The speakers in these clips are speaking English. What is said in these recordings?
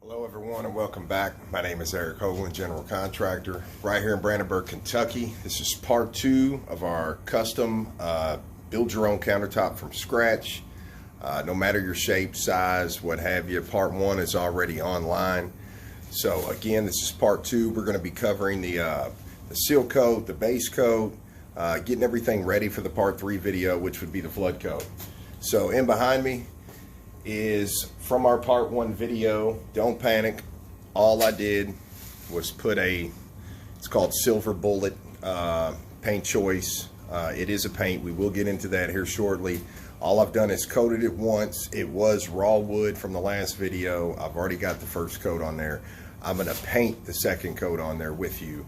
Hello everyone and welcome back. My name is Eric Hoagland, General Contractor, right here in Brandenburg, Kentucky. This is part 2 of our custom build your own countertop from scratch. No matter your shape, size, what have you, part 1 is already online. So again, this is part 2. We're going to be covering the seal coat, the base coat, getting everything ready for the part 3 video, which would be the flood coat. So in behind me is from our part 1 video. Don't panic. All I did was put it's called Silver Bullet paint choice. It is a paint. We will get into that here shortly. All I've done is coated it once. It was raw wood from the last video. I've already got the first coat on there. I'm going to paint the second coat on there with you.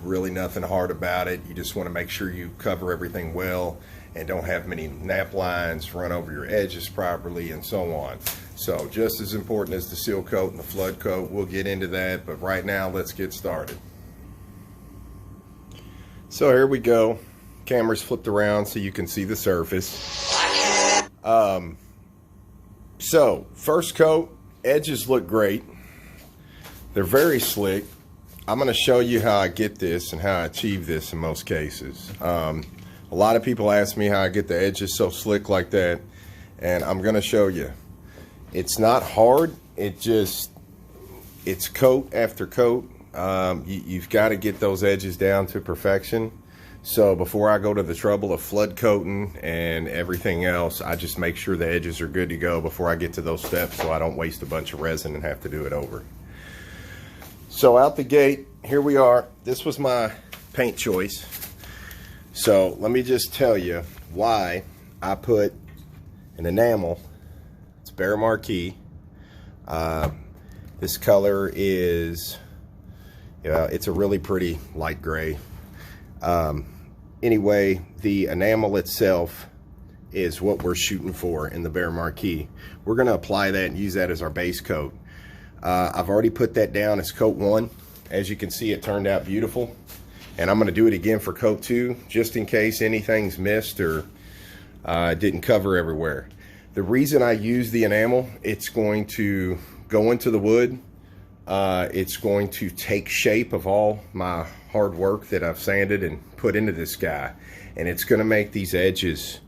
Really nothing hard about it. You just want to make sure you cover everything well and don't have many nap lines, run over your edges properly, and so on. So just as important as the seal coat and the flood coat. We'll get into that, but right now let's get started. So here we go. Camera's flipped around so you can see the surface. So first coat, edges look great. They're very slick. I'm going to show you how I get this and how I achieve this in most cases. A lot of people ask me how I get the edges so slick like that, and I'm going to show you. It's not hard. It's coat after coat. You've got to get those edges down to perfection. So before I go to the trouble of flood coating and everything else, I just make sure the edges are good to go before I get to those steps, so I don't waste a bunch of resin and have to do it over. So out the gate, here we are. This was my paint choice. So let me just tell you why I put an enamel. It's Bear Marquee. This color is, it's a really pretty light gray. Anyway, the enamel itself is what we're shooting for in the Bear Marquee. We're going to apply that and use that as our base coat. I've already put that down as coat 1. As you can see, it turned out beautiful. And I'm going to do it again for coat 2, just in case anything's missed or didn't cover everywhere. The reason I use the enamel, it's going to go into the wood. It's going to take shape of all my hard work that I've sanded and put into this guy. And it's going to make these edges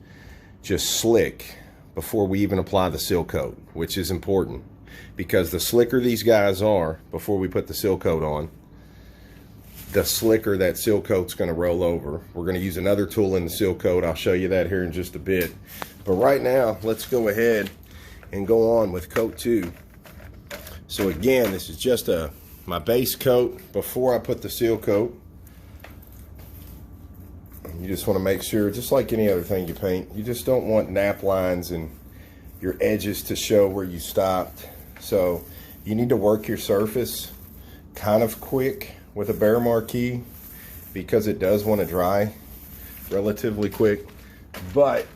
just slick before we even apply the seal coat, which is important. Because the slicker these guys are before we put the seal coat on, the slicker that seal coat's going to roll over. We're going to use another tool in the seal coat. I'll show you that here in just a bit. But right now, let's go ahead and go on with coat 2. So again, this is just my base coat before I put the seal coat. You just want to make sure, just like any other thing you paint, you just don't want nap lines and your edges to show where you stopped. So you need to work your surface kind of quick with a Bear Marquee because it does want to dry relatively quick. But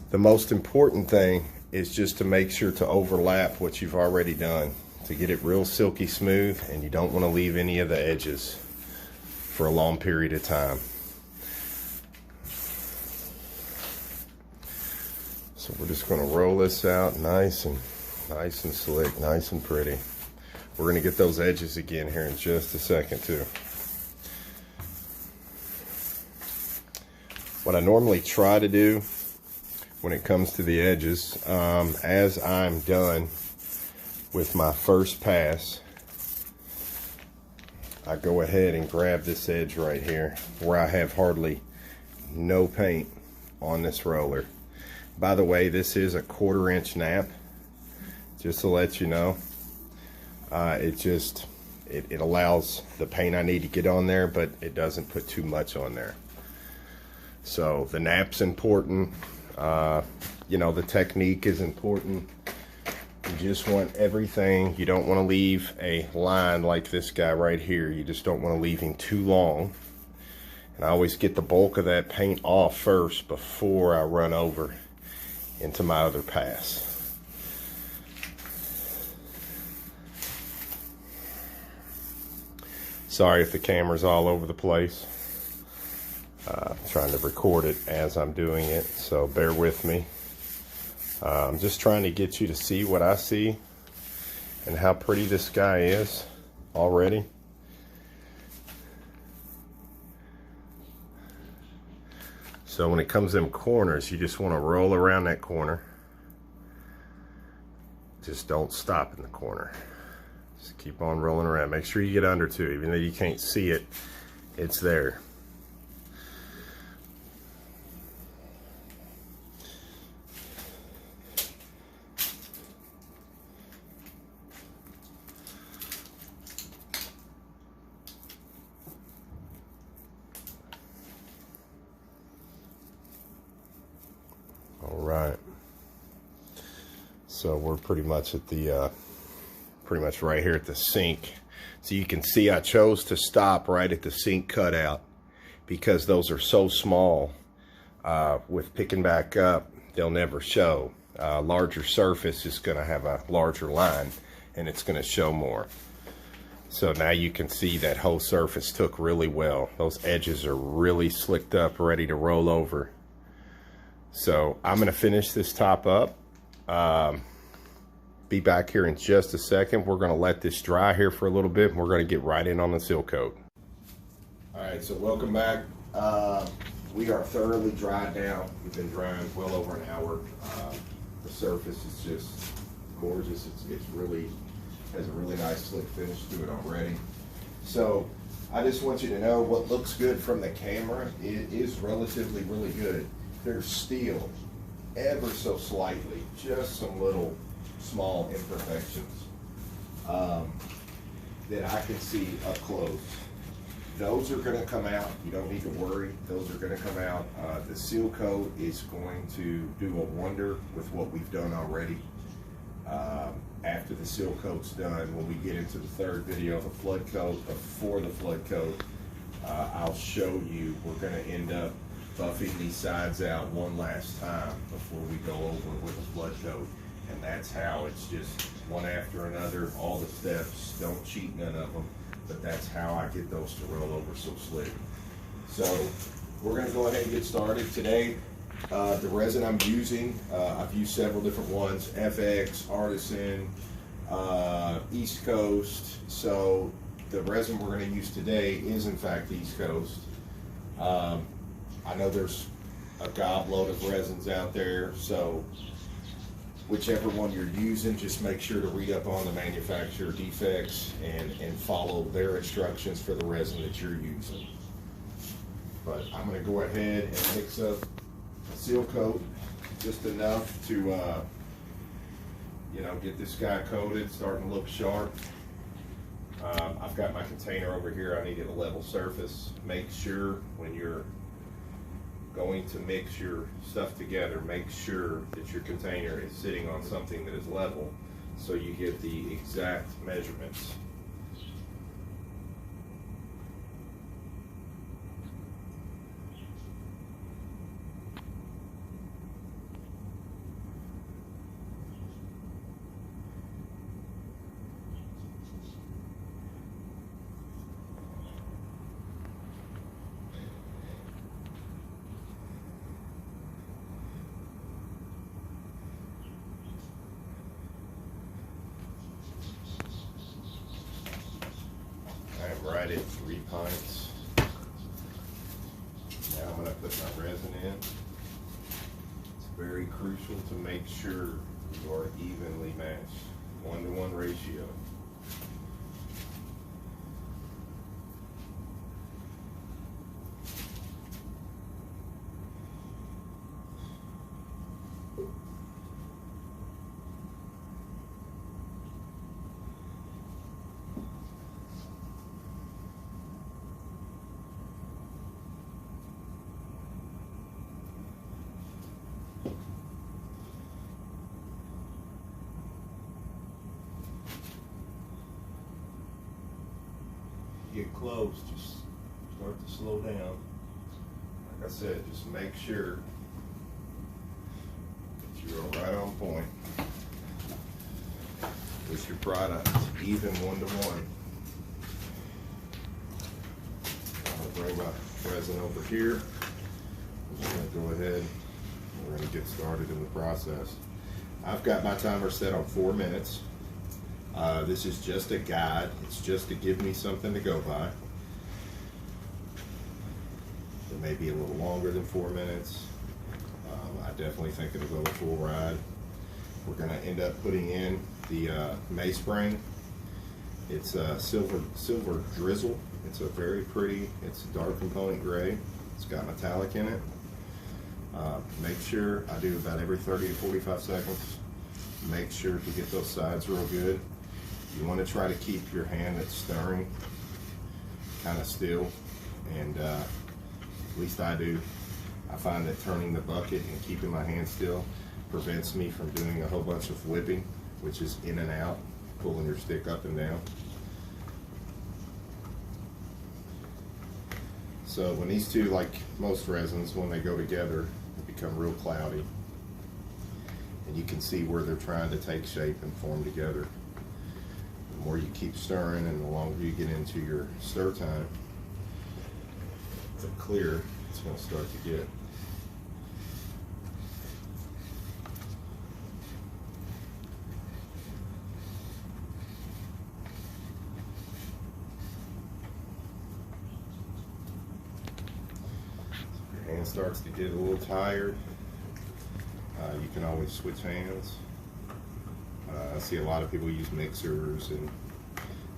the most important thing is just to make sure to overlap what you've already done to get it real silky smooth, and you don't want to leave any of the edges for a long period of time. So we're just going to roll this out nice and slick, nice and pretty. We're going to get those edges again here in just a second too. What I normally try to do when it comes to the edges, as I'm done with my first pass, I go ahead and grab this edge right here where I have hardly no paint on this roller. By the way, this is a 1/4 inch nap, just to let you know. It allows the paint I need to get on there, but it doesn't put too much on there. So the nap's important. The technique is important. You just want everything. You don't want to leave a line like this guy right here. You just don't want to leave him too long. And I always get the bulk of that paint off first before I run over into my other pass. Sorry if the camera's all over the place. Trying to record it as I'm doing it, so bear with me. I'm just trying to get you to see what I see and how pretty this guy is already. So when it comes to them corners, you just want to roll around that corner. Just don't stop in the corner. Just keep on rolling around. Make sure you get under too, even though you can't see it, it's there. All right. So we're pretty much at the, right here at the sink. So you can see I chose to stop right at the sink cutout because those are so small. With picking back up, they'll never show. Larger surface is going to have a larger line and it's going to show more. So now you can see that whole surface took really well. Those edges are really slicked up, ready to roll over. So I'm going to finish this top up. Be back here in just a second. We're going to let this dry here for a little bit and we're going to get right in on the seal coat. All right, so welcome back. We are thoroughly dried down. We've been drying well over an hour. The surface is just gorgeous. It's really has a really nice slick finish to it already. So I just want you to know what looks good from the camera. It is relatively really good. There's steel ever so slightly, just some little small imperfections that I can see up close. Those are going to come out. You don't need to worry. Those are going to come out. The seal coat is going to do a wonder with what we've done already. After the seal coat's done, when we get into the third video, the flood coat, before the flood coat, I'll show you we're going to end up buffing these sides out one last time before we go over with a flood coat. And that's how it's just one after another, all the steps, don't cheat none of them, but that's how I get those to roll over so slick. So we're gonna go ahead and get started. Today, the resin I'm using, I've used several different ones, FX, Artisan, East Coast. So the resin we're gonna use today is in fact East Coast. I know there's a gobload of resins out there, so whichever one you're using, just make sure to read up on the manufacturer defects and follow their instructions for the resin that you're using. But I'm going to go ahead and mix up a seal coat just enough to get this guy coated, starting to look sharp. I've got my container over here. I need a level surface. Make sure when you're going to mix your stuff together, make sure that your container is sitting on something that is level so you get the exact measurements. Right at 3 pints. Now I'm going to put my resin in. It's very crucial to make sure you are evenly matched, 1-to-1 ratio. Get close, just start to slow down. Like I said, just make sure that you're right on point with your product, even 1-to-1. I'm gonna bring my resin over here. I'm just gonna go ahead, we're gonna get started in the process. I've got my timer set on 4 minutes. This is just a guide. It's just to give me something to go by. It may be a little longer than 4 minutes. I definitely think it'll go a full ride. We're going to end up putting in the mainspring. It's a silver drizzle. It's a very pretty, it's a dark component gray. It's got metallic in it. Make sure, I do about every 30 to 45 seconds. Make sure to get those sides real good. You want to try to keep your hand that's stirring kind of still, and at least I do. I find that turning the bucket and keeping my hand still prevents me from doing a whole bunch of whipping, which is in and out, pulling your stick up and down. So when these two, like most resins, when they go together, they become real cloudy. And you can see where they're trying to take shape and form together. The more you keep stirring and the longer you get into your stir time, the clearer it's going to start to get. If your hand starts to get a little tired, you can always switch hands. I see a lot of people use mixers and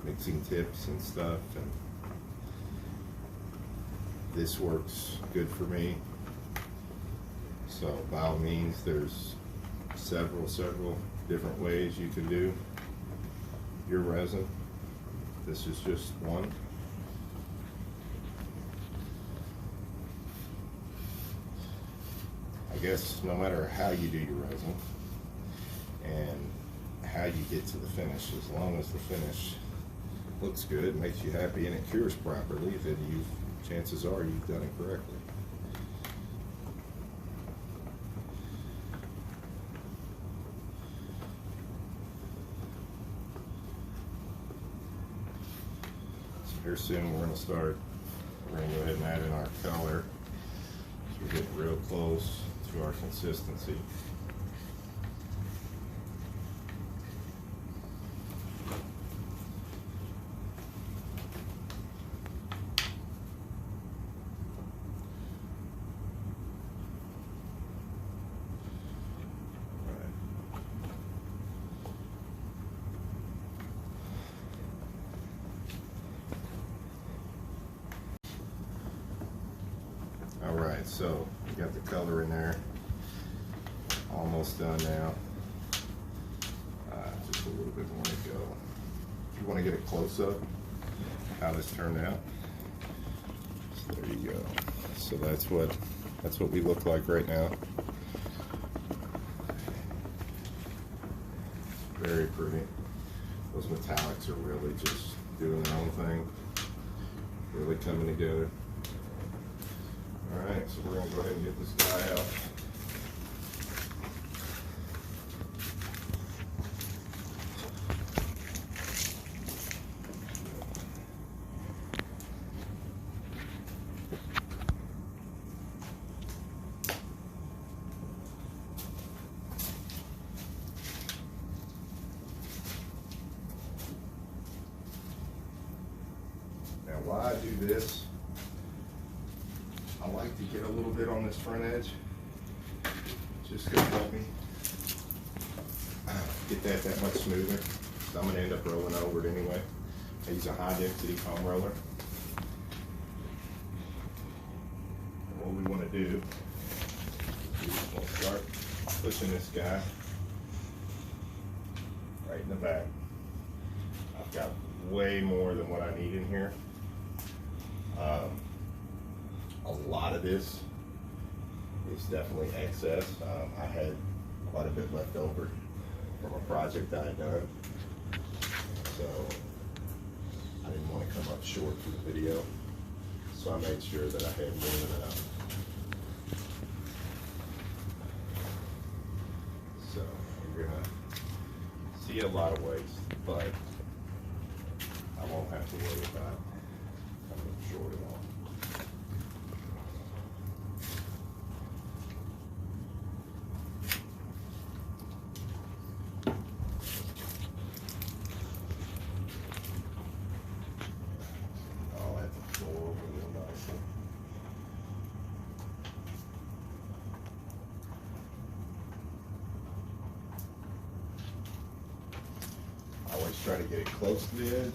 mixing tips and stuff, and this works good for me. So by all means, there's several different ways you can do your resin. This is just one. I guess no matter how you do your resin and how you get to the finish, as long as the finish looks good, makes you happy, and it cures properly, then chances are you've done it correctly. So here soon we're going to start. We're going to go ahead and add in our color. So we're getting real close to our consistency. Alright, so we got the color in there. Almost done now. Just a little bit more to go. If you want to get a close-up how this turned out, so there you go. So that's what we look like right now. Very pretty. Those metallics are really just doing their own thing. Really coming together. Alright, so we're going to go ahead and get this guy out. Now why I do this, I like to get a little bit on this front edge, just gonna help me get that much smoother. So I'm gonna end up rolling over it anyway. I use a high density foam roller. And what we wanna do is we'll start pushing this guy right in the back. I've got way more than what I need in here. A lot of this is definitely excess. I had quite a bit left over from a project I had done, so I didn't want to come up short for the video, so I made sure that I had more than enough. So you're gonna see a lot of waste, but I won't have to worry about coming short at all. always try to get it close to the edge.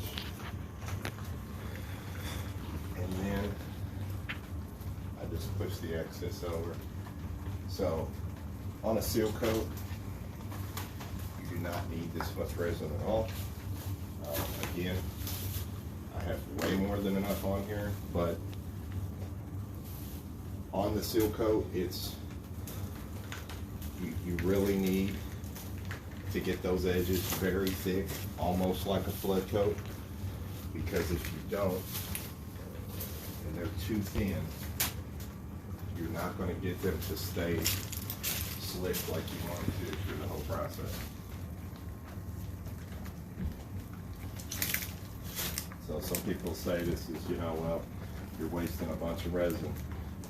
And then I just push the excess over. So on a seal coat, you do not need this much resin at all. Again, I have way more than enough on here, but on the seal coat, it's you really need to get those edges very thick, almost like a flood coat, because if you don't, and they're too thin, you're not going to get them to stay slick like you want them to through the whole process. So some people say this is, well, you're wasting a bunch of resin.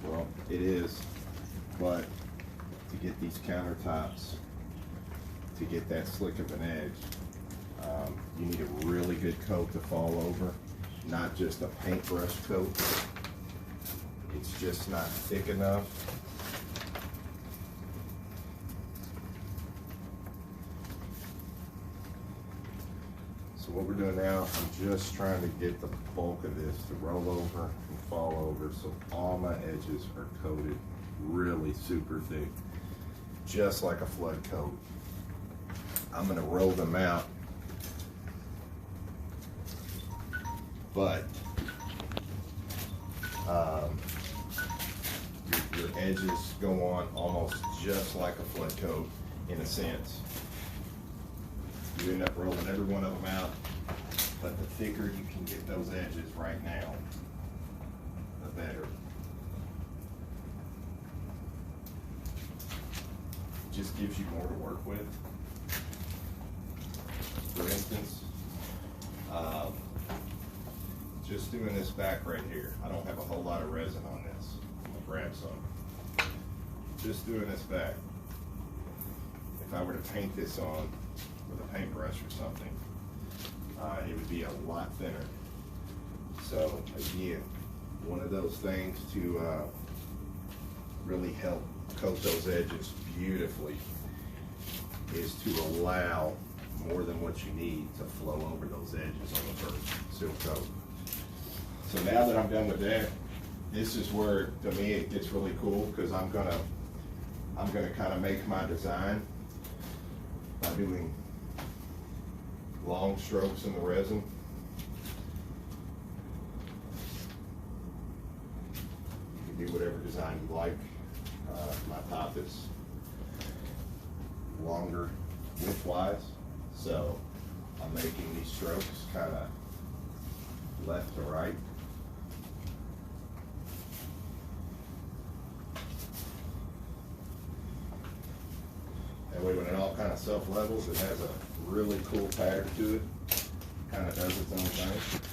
Well, it is, but to get these countertops, to get that slick of an edge, you need a really good coat to fall over, not just a paintbrush coat. It's just not thick enough. So what we're doing now, I'm just trying to get the bulk of this to roll over and fall over so all my edges are coated really super thick, just like a flood coat. I'm going to roll them out, but your edges go on almost just like a flood coat in a sense. You end up rolling every one of them out, but the thicker you can get those edges right now, the better. It just gives you more to work with. For instance, just doing this back right here. I don't have a whole lot of resin on this. I'm gonna grab some. Just doing this back. If I were to paint this on with a paintbrush or something, it would be a lot thinner. So again, one of those things to really help coat those edges beautifully is to allow more than what you need to flow over those edges on the first seal coat. So now that I'm done with that, this is where, to me, it gets really cool, because I'm gonna kind of make my design by doing long strokes in the resin. You can do whatever design you like. My top is longer width-wise, so I'm making these strokes kind of left to right. That way when it all kind of self-levels, it has a really cool pattern to it. Kind of does its own thing.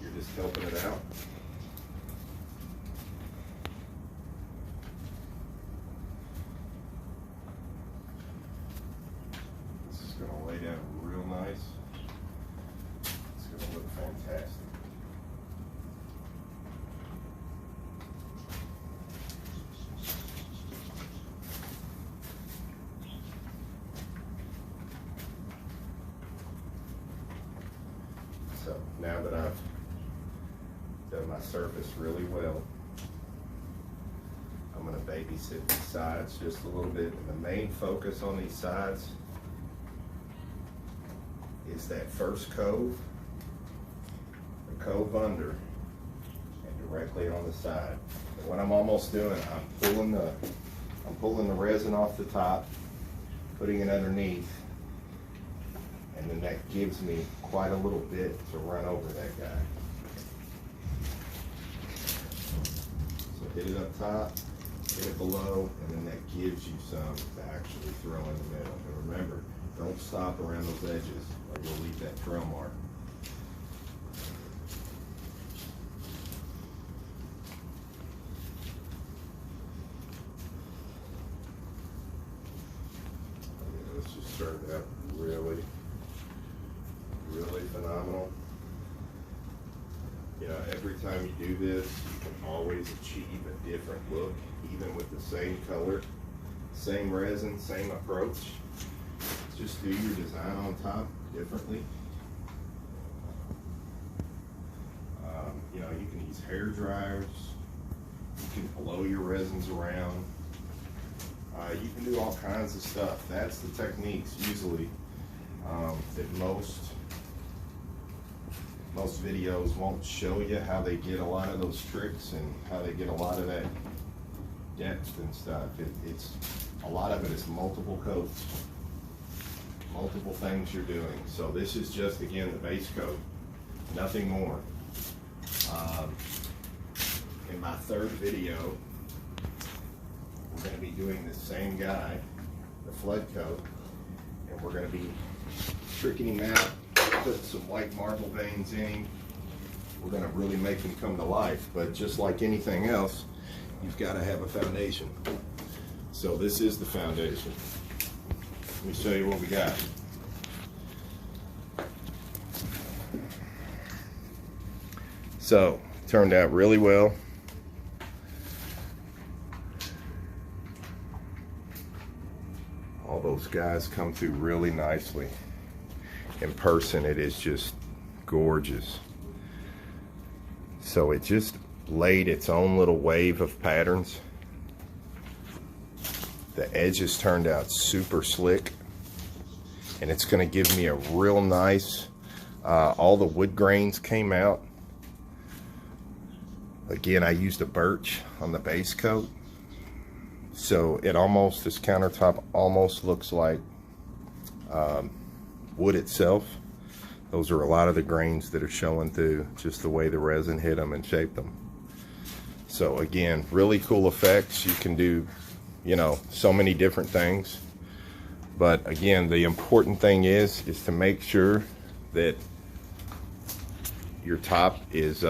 You're just helping it out. This is going to lay down real nice. It's going to look fantastic. So now that I've done my surface really well, I'm going to babysit these sides just a little bit. And the main focus on these sides is that first cove, the cove under, and directly on the side. And what I'm almost doing, I'm pulling the resin off the top, putting it underneath, and then that gives me quite a little bit to run over that guy. So hit it up top, hit it below, and then that gives you some to actually throw in the middle. And remember, don't stop around those edges or you'll leave that trail mark. Okay, let's just start that really phenomenal. You know, every time you do this, you can always achieve a different look, even with the same color, same resin, same approach. just do your design on top differently. You know, you can use hair dryers. You can blow your resins around. You can do all kinds of stuff. That's the techniques usually that most videos won't show you, how they get a lot of those tricks and how they get a lot of that depth and stuff. It's a lot of it is multiple coats, multiple things you're doing. So this is just, again, the base coat, nothing more. In my third video, we're going to be doing the same guy, the flood coat, and we're going to be tricking him out, put some white marble veins in him. We're going to really make him come to life, but just like anything else, you've got to have a foundation. So this is the foundation. Let me show you what we got. So, turned out really well. All those guys come through really nicely. In person, it is just gorgeous. So it just laid its own little wave of patterns. The edges turned out super slick, and it's going to give me a real nice, all the wood grains came out. Again, I used a birch on the base coat, so it almost, this countertop almost looks like wood itself. Those are a lot of the grains that are showing through, just the way the resin hit them and shaped them. So again, really cool effects. You can do, you know, so many different things. But again, the important thing is to make sure that your top is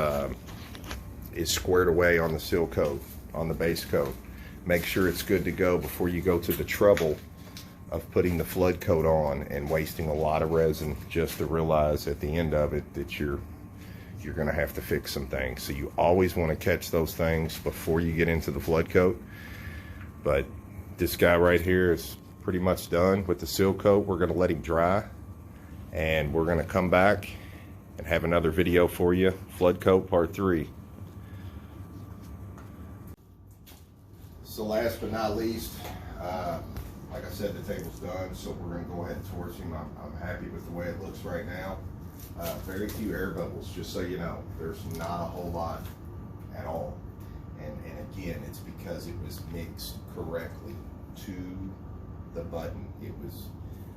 squared away on the seal coat, on the base coat. Make sure it's good to go before you go to the trouble of putting the flood coat on and wasting a lot of resin just to realize at the end of it that you're going to have to fix some things. So you always want to catch those things before you get into the flood coat. But this guy right here is pretty much done with the seal coat. We're going to let him dry, and we're going to come back and have another video for you, flood coat part 3. So last but not least, like I said, the table's done, so we're going to go ahead and torch him. I'm happy with the way it looks right now. Very few air bubbles, just so you know. There's not a whole lot at all. And again, it's because it was mixed correctly to the button. It was,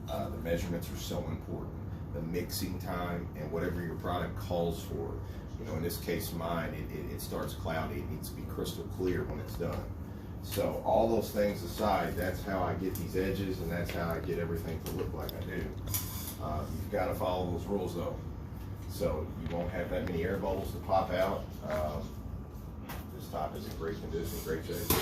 the measurements are so important. The mixing time and whatever your product calls for. You know, in this case, mine, it starts cloudy. It needs to be crystal clear when it's done. So all those things aside, that's how I get these edges, and that's how I get everything to look like I do. You've got to follow those rules though. So you won't have that many air bubbles to pop out. This top is in great condition, great shape.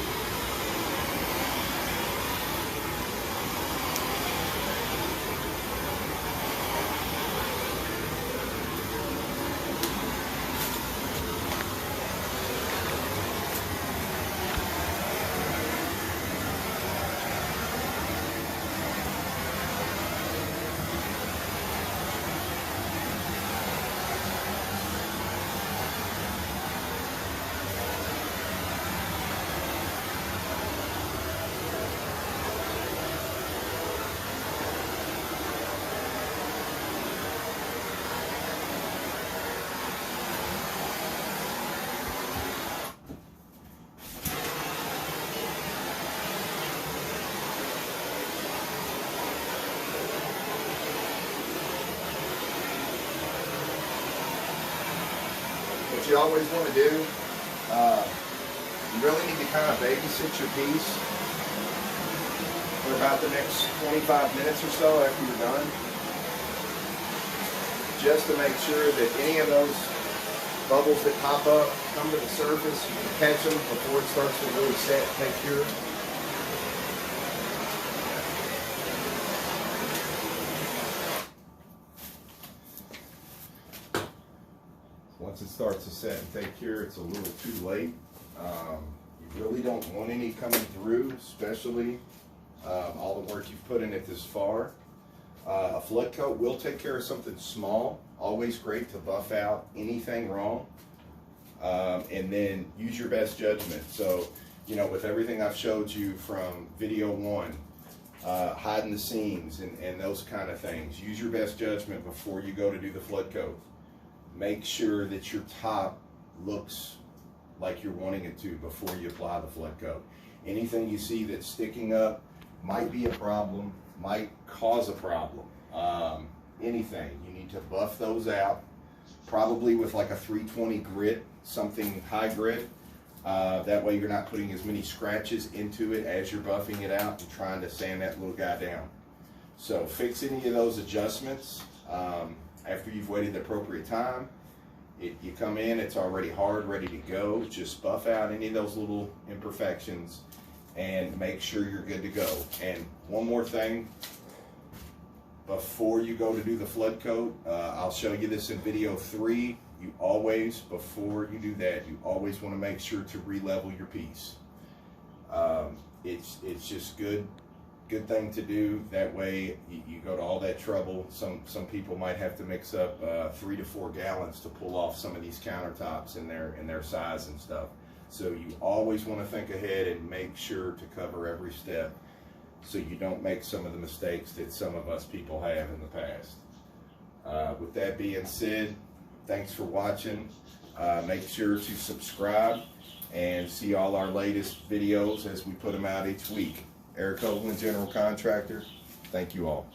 What you always want to do, you really need to kind of babysit your piece for about the next 25 minutes or so after you're done, just to make sure that any of those bubbles that pop up come to the surface, you can catch them before it starts to really set and take cure. Once it starts to set and take cure, it's a little too late. You really don't want any coming through, especially all the work you've put in it this far. A flood coat will take care of something small. Always great to buff out anything wrong. And then use your best judgment. So, you know, with everything I've showed you from video 1, hiding the seams and those kind of things, use your best judgment before you go to do the flood coat. Make sure that your top looks like you're wanting it to before you apply the flood coat. Anything you see that's sticking up might be a problem, might cause a problem. Anything, you need to buff those out, probably with like a 320 grit, something high grit. That way you're not putting as many scratches into it as you're buffing it out and trying to sand that little guy down. So fix any of those adjustments after you've waited the appropriate time. You come in, it's already hard, ready to go. Just buff out any of those little imperfections and make sure you're good to go. And one more thing, before you go to do the flood coat, I'll show you this in video 3. You always, before you do that, you always want to make sure to re-level your piece. It's just good thing to do. That way you go to all that trouble. Some people might have to mix up 3 to 4 gallons to pull off some of these countertops in their size and stuff. So you always want to think ahead and make sure to cover every step so you don't make some of the mistakes that some of us people have in the past. With that being said, thanks for watching. Make sure to subscribe and see all our latest videos as we put them out each week. Eric Hoagland, General Contractor. Thank you all.